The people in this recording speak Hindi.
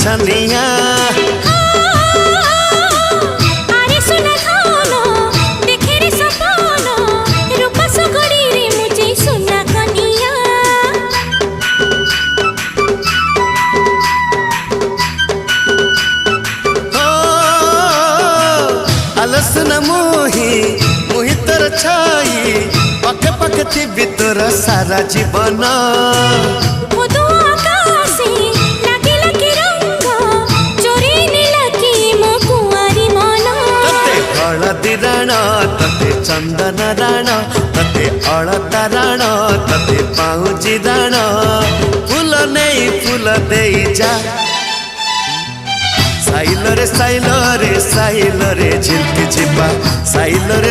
छनिया आरे सुना धानो देखे रे सपनो रूप सगड़ी रे मुझे सुना कनिया अलस न मुही तर छाई पके पके थी भीतर सारा जीवन राण तते चंदन राण तते अलता राण तते पाउजी राण फूल नहीं फूल दे जा साइल रे झिलकी जिबा साइल रे